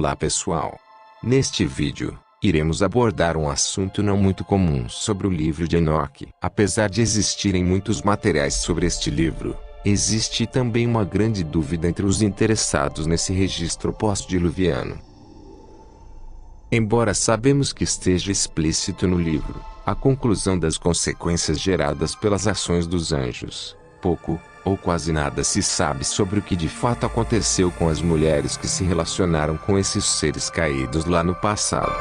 Olá pessoal! Neste vídeo, iremos abordar um assunto não muito comum sobre o livro de Enoque. Apesar de existirem muitos materiais sobre este livro, existe também uma grande dúvida entre os interessados nesse registro pós-diluviano. Embora sabemos que esteja explícito no livro, a conclusão das consequências geradas pelas ações dos anjos, pouco, ou quase nada se sabe sobre o que de fato aconteceu com as mulheres que se relacionaram com esses seres caídos lá no passado.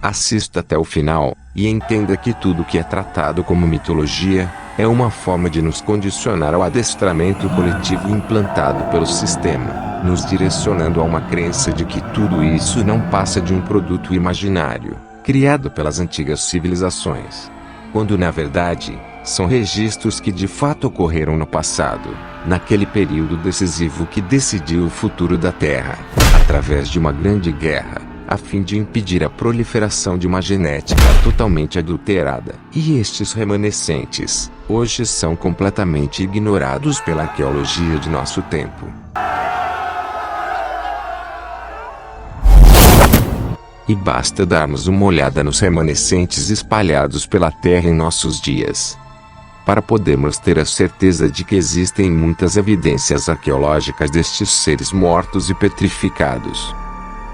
Assista até o final, e entenda que tudo que é tratado como mitologia, é uma forma de nos condicionar ao adestramento coletivo implantado pelo sistema, nos direcionando a uma crença de que tudo isso não passa de um produto imaginário, criado pelas antigas civilizações. Quando na verdade, são registros que de fato ocorreram no passado, naquele período decisivo que decidiu o futuro da Terra, através de uma grande guerra, a fim de impedir a proliferação de uma genética totalmente adulterada. E estes remanescentes, hoje são completamente ignorados pela arqueologia de nosso tempo. E basta darmos uma olhada nos remanescentes espalhados pela Terra em nossos dias, para podermos ter a certeza de que existem muitas evidências arqueológicas destes seres mortos e petrificados,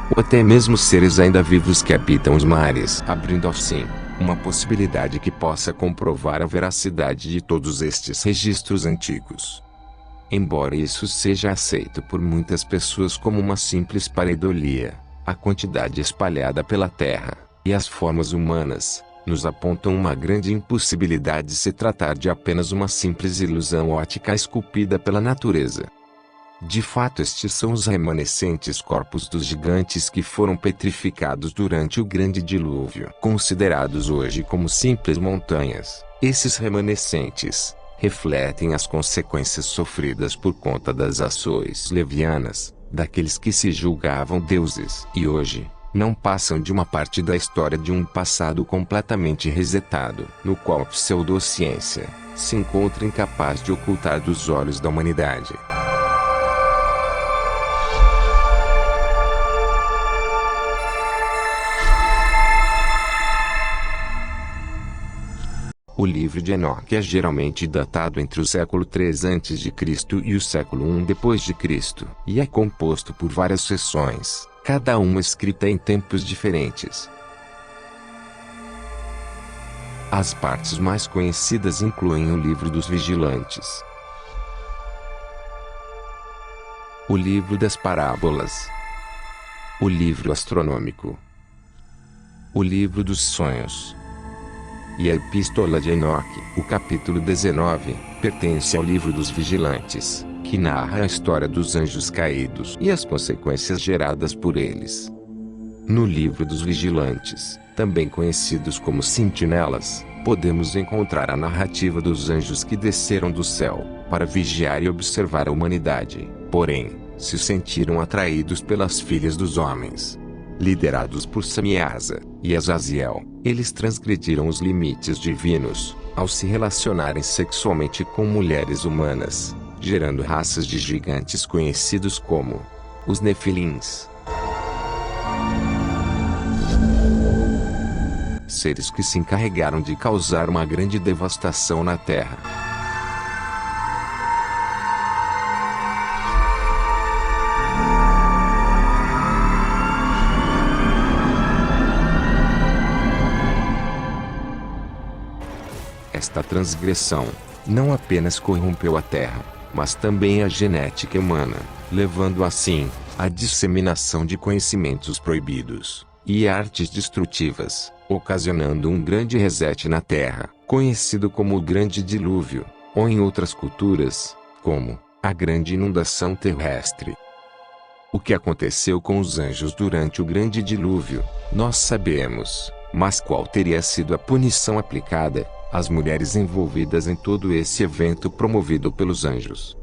ou até mesmo seres ainda vivos que habitam os mares, abrindo assim uma possibilidade que possa comprovar a veracidade de todos estes registros antigos. Embora isso seja aceito por muitas pessoas como uma simples pareidolia, a quantidade espalhada pela Terra, e as formas humanas, nos apontam uma grande impossibilidade de se tratar de apenas uma simples ilusão óptica esculpida pela natureza. De fato, estes são os remanescentes corpos dos gigantes que foram petrificados durante o grande dilúvio. Considerados hoje como simples montanhas, esses remanescentes refletem as consequências sofridas por conta das ações levianas daqueles que se julgavam deuses e hoje não passam de uma parte da história de um passado completamente resetado, no qual a pseudociência se encontra incapaz de ocultar dos olhos da humanidade. O livro de Enoque é geralmente datado entre o século III a.C. e o século I d.C., e é composto por várias seções, cada uma escrita em tempos diferentes. As partes mais conhecidas incluem o livro dos vigilantes, o livro das parábolas, o livro astronômico, o livro dos sonhos, e a Epístola de Enoque. O capítulo 19 pertence ao livro dos vigilantes, que narra a história dos anjos caídos e as consequências geradas por eles. No livro dos vigilantes, também conhecidos como sentinelas, podemos encontrar a narrativa dos anjos que desceram do céu para vigiar e observar a humanidade, porém, se sentiram atraídos pelas filhas dos homens. Liderados por Samiasa e Azaziel, eles transgrediram os limites divinos, ao se relacionarem sexualmente com mulheres humanas, gerando raças de gigantes conhecidos como os Nefilins. Seres que se encarregaram de causar uma grande devastação na Terra. Esta transgressão não apenas corrompeu a Terra, mas também a genética humana, levando assim à disseminação de conhecimentos proibidos e artes destrutivas, ocasionando um grande reset na Terra, conhecido como o Grande Dilúvio, ou em outras culturas, como a Grande Inundação Terrestre. O que aconteceu com os anjos durante o Grande Dilúvio, nós sabemos, mas qual teria sido a punição aplicada às mulheres envolvidas em todo esse evento promovido pelos anjos?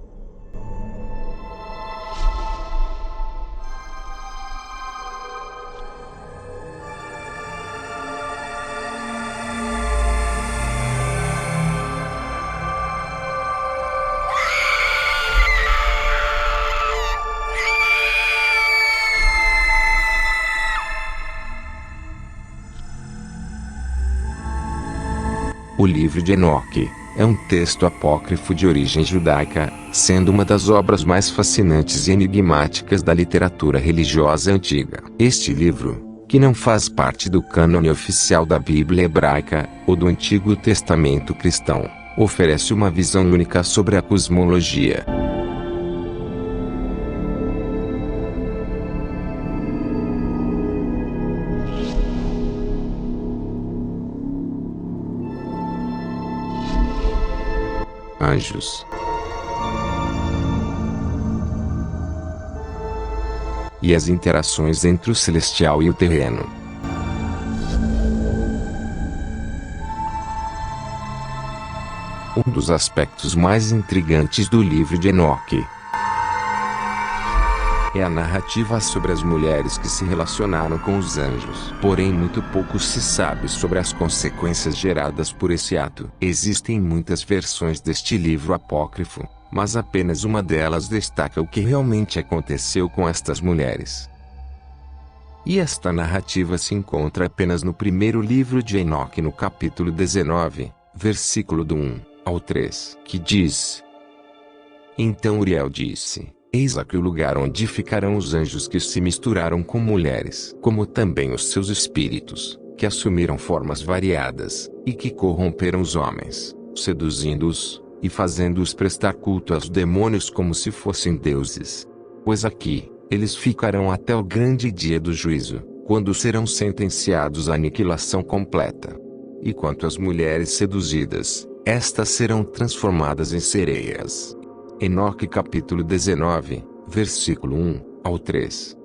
O livro de Enoque é um texto apócrifo de origem judaica, sendo uma das obras mais fascinantes e enigmáticas da literatura religiosa antiga. Este livro, que não faz parte do cânone oficial da Bíblia hebraica, ou do Antigo Testamento cristão, oferece uma visão única sobre a cosmologia. Anjos e as interações entre o celestial e o terreno. Um dos aspectos mais intrigantes do livro de Enoque é a narrativa sobre as mulheres que se relacionaram com os anjos. Porém, muito pouco se sabe sobre as consequências geradas por esse ato. Existem muitas versões deste livro apócrifo, mas apenas uma delas destaca o que realmente aconteceu com estas mulheres. E esta narrativa se encontra apenas no primeiro livro de Enoque, no capítulo 19, versículo do 1 ao 3, que diz: Então Uriel disse: Eis aqui o lugar onde ficarão os anjos que se misturaram com mulheres, como também os seus espíritos, que assumiram formas variadas, e que corromperam os homens, seduzindo-os, e fazendo-os prestar culto aos demônios como se fossem deuses. Pois aqui, eles ficarão até o grande dia do juízo, quando serão sentenciados à aniquilação completa. E quanto às mulheres seduzidas, estas serão transformadas em sereias. Enoque capítulo 19, versículo 1 ao 3.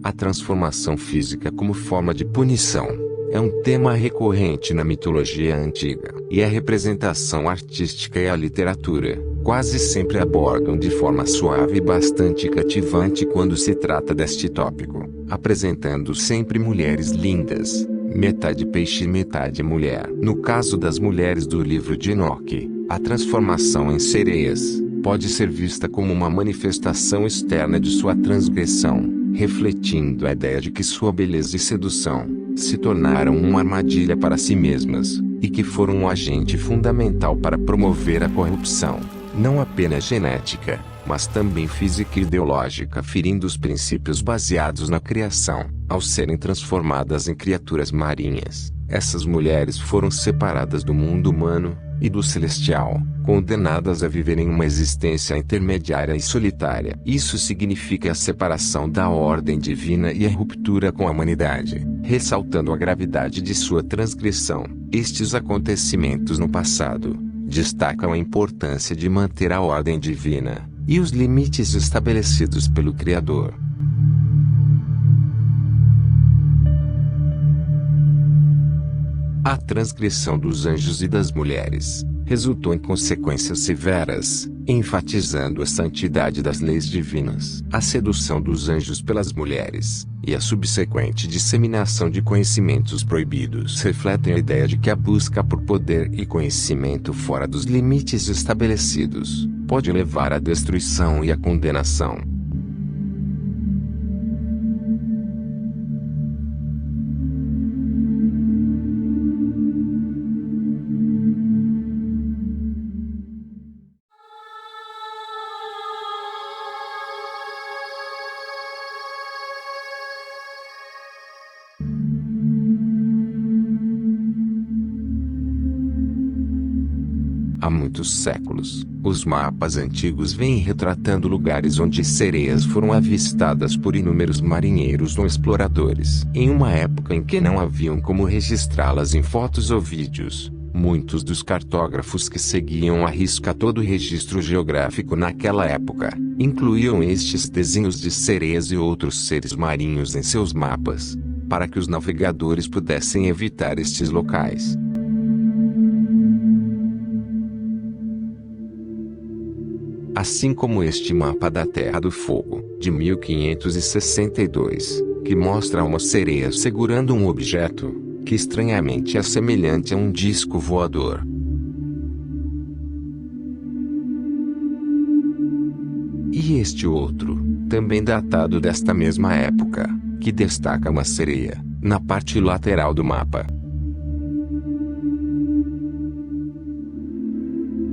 A transformação física como forma de punição é um tema recorrente na mitologia antiga, e a representação artística e a literatura quase sempre abordam de forma suave e bastante cativante quando se trata deste tópico, apresentando sempre mulheres lindas, metade peixe e metade mulher. No caso das mulheres do livro de Enoque, a transformação em sereias pode ser vista como uma manifestação externa de sua transgressão, refletindo a ideia de que sua beleza e sedução se tornaram uma armadilha para si mesmas, e que foram um agente fundamental para promover a corrupção, não apenas genética, mas também física e ideológica, ferindo os princípios baseados na criação, ao serem transformadas em criaturas marinhas. Essas mulheres foram separadas do mundo humano e do celestial, condenadas a viver em uma existência intermediária e solitária. Isso significa a separação da ordem divina e a ruptura com a humanidade, ressaltando a gravidade de sua transgressão. Estes acontecimentos no passado destacam a importância de manter a ordem divina e os limites estabelecidos pelo Criador. A transgressão dos anjos e das mulheres resultou em consequências severas, enfatizando a santidade das leis divinas. A sedução dos anjos pelas mulheres e a subsequente disseminação de conhecimentos proibidos refletem a ideia de que a busca por poder e conhecimento fora dos limites estabelecidos pode levar à destruição e à condenação. Há muitos séculos, os mapas antigos vêm retratando lugares onde sereias foram avistadas por inúmeros marinheiros ou exploradores. Em uma época em que não haviam como registrá-las em fotos ou vídeos, muitos dos cartógrafos que seguiam à risca todo o registro geográfico naquela época, incluíam estes desenhos de sereias e outros seres marinhos em seus mapas, para que os navegadores pudessem evitar estes locais. Assim como este mapa da Terra do Fogo, de 1562, que mostra uma sereia segurando um objeto, que estranhamente é semelhante a um disco voador. E este outro, também datado desta mesma época, que destaca uma sereia, na parte lateral do mapa.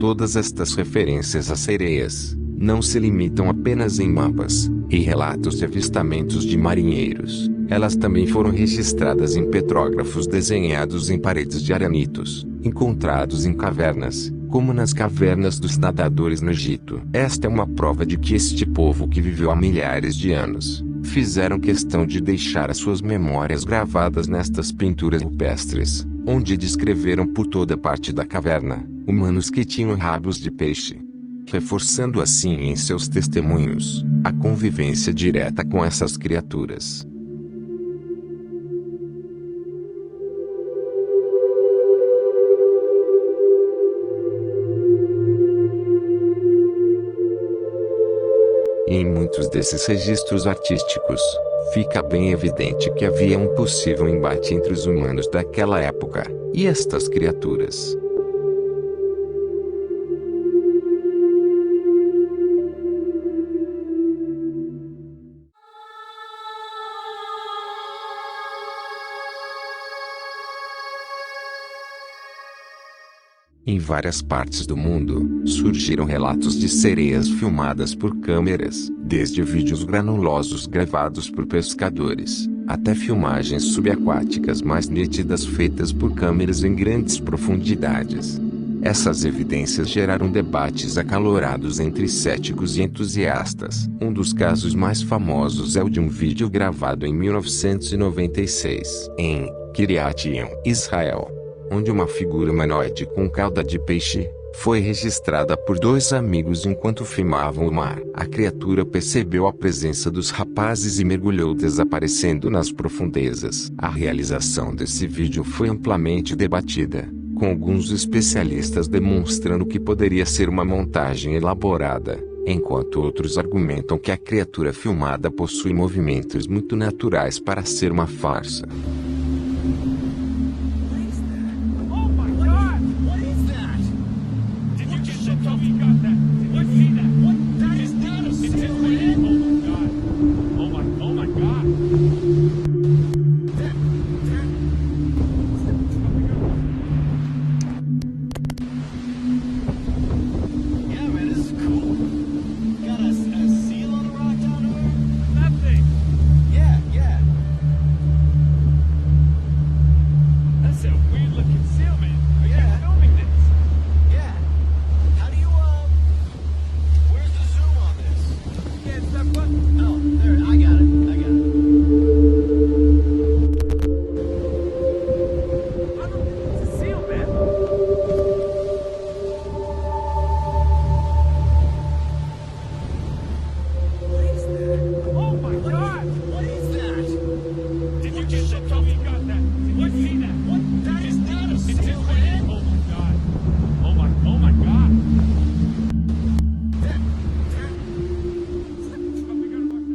Todas estas referências a sereias, não se limitam apenas em mapas e relatos de avistamentos de marinheiros. Elas também foram registradas em petrógrafos desenhados em paredes de aranitos, encontrados em cavernas, como nas cavernas dos nadadores no Egito. Esta é uma prova de que este povo que viveu há milhares de anos, fizeram questão de deixar as suas memórias gravadas nestas pinturas rupestres, onde descreveram por toda parte da caverna, humanos que tinham rabos de peixe, reforçando assim em seus testemunhos, a convivência direta com essas criaturas. E em muitos desses registros artísticos, fica bem evidente que havia um possível embate entre os humanos daquela época e estas criaturas. Em várias partes do mundo, surgiram relatos de sereias filmadas por câmeras, desde vídeos granulosos gravados por pescadores, até filmagens subaquáticas mais nítidas feitas por câmeras em grandes profundidades. Essas evidências geraram debates acalorados entre céticos e entusiastas. Um dos casos mais famosos é o de um vídeo gravado em 1996, em Kiryat Yerim, Israel, onde uma figura humanoide com cauda de peixe foi registrada por dois amigos enquanto filmavam o mar. A criatura percebeu a presença dos rapazes e mergulhou, desaparecendo nas profundezas. A realização desse vídeo foi amplamente debatida, com alguns especialistas demonstrando que poderia ser uma montagem elaborada, enquanto outros argumentam que a criatura filmada possui movimentos muito naturais para ser uma farsa.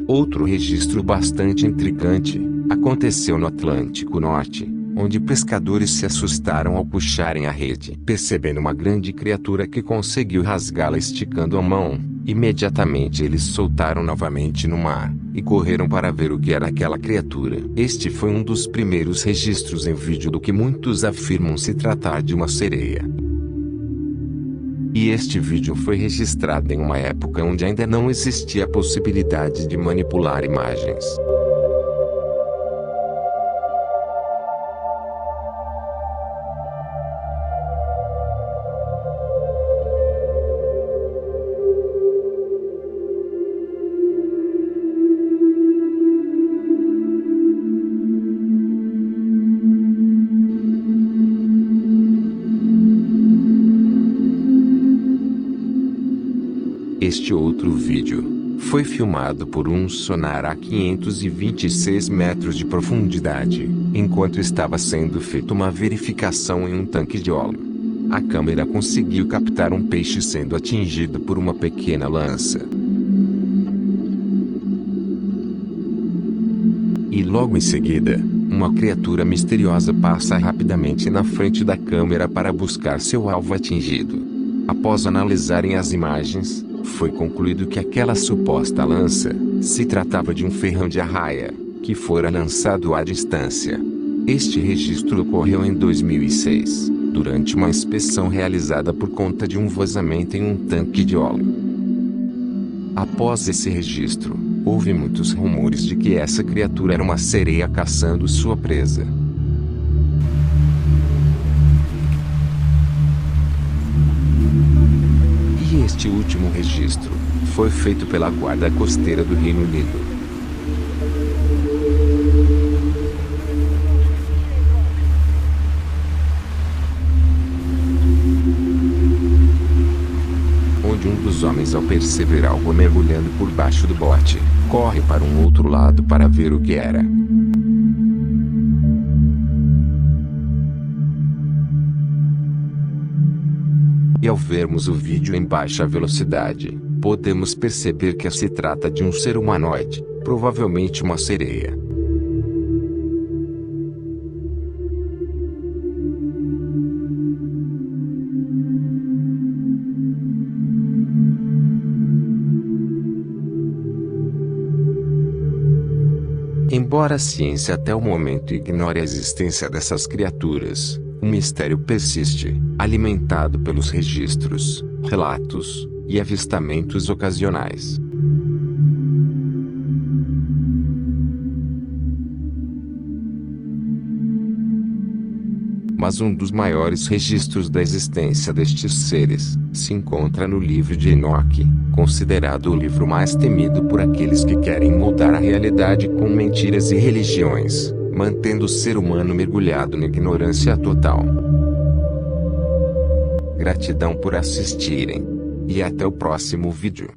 Outro registro bastante intrigante aconteceu no Atlântico Norte, onde pescadores se assustaram ao puxarem a rede. Percebendo uma grande criatura que conseguiu rasgá-la esticando a mão, imediatamente eles soltaram novamente no mar e correram para ver o que era aquela criatura. Este foi um dos primeiros registros em vídeo do que muitos afirmam se tratar de uma sereia. E este vídeo foi registrado em uma época onde ainda não existia a possibilidade de manipular imagens. Este outro vídeo foi filmado por um sonar a 526 metros de profundidade, enquanto estava sendo feita uma verificação em um tanque de óleo. A câmera conseguiu captar um peixe sendo atingido por uma pequena lança. E logo em seguida, uma criatura misteriosa passa rapidamente na frente da câmera para buscar seu alvo atingido. Após analisarem as imagens, foi concluído que aquela suposta lança se tratava de um ferrão de arraia, que fora lançado à distância. Este registro ocorreu em 2006, durante uma inspeção realizada por conta de um vazamento em um tanque de óleo. Após esse registro, houve muitos rumores de que essa criatura era uma sereia caçando sua presa. E este último registro foi feito pela Guarda Costeira do Reino Unido. Onde um dos homens, ao perceber algo mergulhando por baixo do bote, corre para um outro lado para ver o que era. E ao vermos o vídeo em baixa velocidade, podemos perceber que se trata de um ser humanoide, provavelmente uma sereia. Embora a ciência até o momento ignore a existência dessas criaturas, o mistério persiste, alimentado pelos registros, relatos e avistamentos ocasionais. Mas um dos maiores registros da existência destes seres se encontra no livro de Enoque, considerado o livro mais temido por aqueles que querem moldar a realidade com mentiras e religiões, mantendo o ser humano mergulhado na ignorância total. Gratidão por assistirem. E até o próximo vídeo.